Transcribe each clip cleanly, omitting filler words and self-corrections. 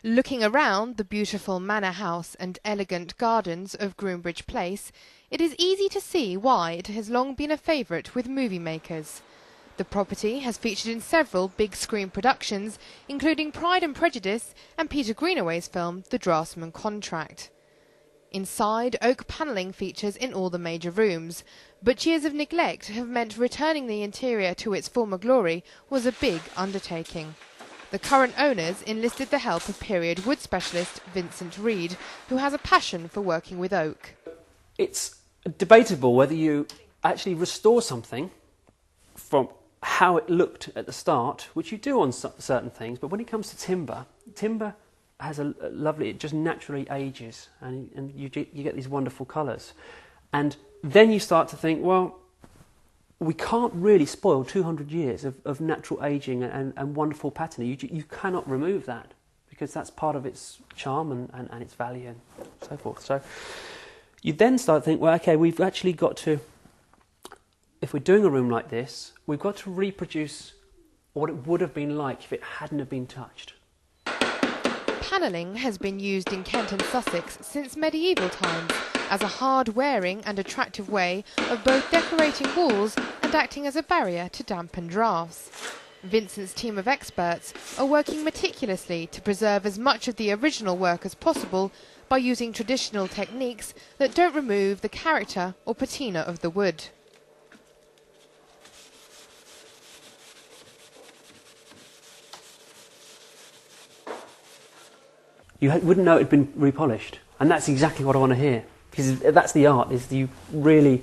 Looking around the beautiful manor house and elegant gardens of Groombridge Place, it is easy to see why it has long been a favourite with movie makers. The property has featured in several big screen productions, including Pride and Prejudice and Peter Greenaway's film The Draftsman Contract. Inside, oak panelling features in all the major rooms, but years of neglect have meant returning the interior to its former glory was a big undertaking. The current owners enlisted the help of period wood specialist Vincent Reed, who has a passion for working with oak. It's debatable whether you actually restore something from how it looked at the start, which you do on certain things, but when it comes to timber, timber has a lovely, it just naturally ages, and you get these wonderful colours. And then you start to think, well, we can't really spoil 200 years of natural ageing and wonderful patterning. You cannot remove that, because that's part of its charm and its value and so forth. So you then start to think, well, okay, we've actually got to, if we're doing a room like this, we've got to reproduce what it would have been like if it hadn't have been touched. Panelling has been used in Kent and Sussex since medieval times as a hard-wearing and attractive way of both decorating walls and acting as a barrier to damp and draughts. Vincent's team of experts are working meticulously to preserve as much of the original work as possible by using traditional techniques that don't remove the character or patina of the wood. You wouldn't know it had been repolished, and that's exactly what I want to hear, because that's the art. Is you can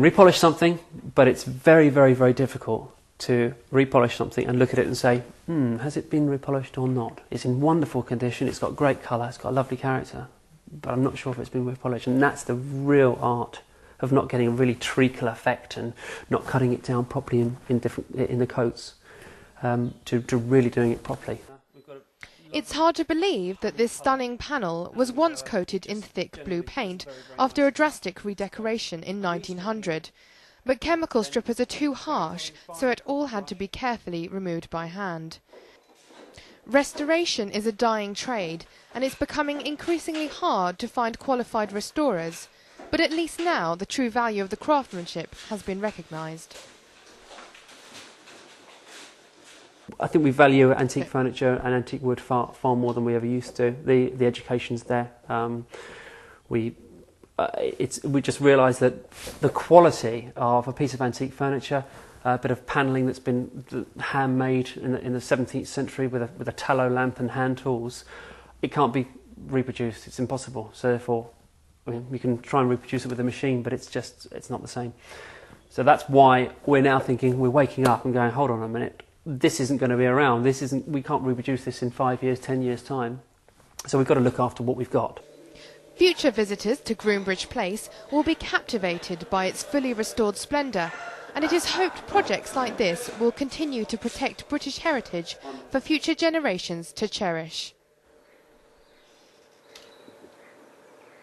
repolish something, but it's very, very, very difficult to repolish something and look at it and say, has it been repolished or not? It's in wonderful condition, it's got great colour, it's got a lovely character, but I'm not sure if it's been repolished. And that's the real art of not getting a really treacle effect and not cutting it down properly in the coats, to really doing it properly. It's hard to believe that this stunning panel was once coated in thick blue paint after a drastic redecoration in 1900. But chemical strippers are too harsh, so it all had to be carefully removed by hand. Restoration is a dying trade, and it's becoming increasingly hard to find qualified restorers. But at least now the true value of the craftsmanship has been recognised. I think we value antique furniture and antique wood far more than we ever used to. The education's there. We just realise that the quality of a piece of antique furniture, a bit of panelling that's been handmade in the 17th century with a tallow lamp and hand tools, it can't be reproduced. It's impossible. So therefore, I mean, we can try and reproduce it with a machine, but it's not the same. So that's why we're now thinking, we're waking up and going, hold on a minute. This isn't going to be around. We can't reproduce this in 5 years, 10 years' time. So we've got to look after what we've got. Future visitors to Groombridge Place will be captivated by its fully restored splendour, and it is hoped projects like this will continue to protect British heritage for future generations to cherish.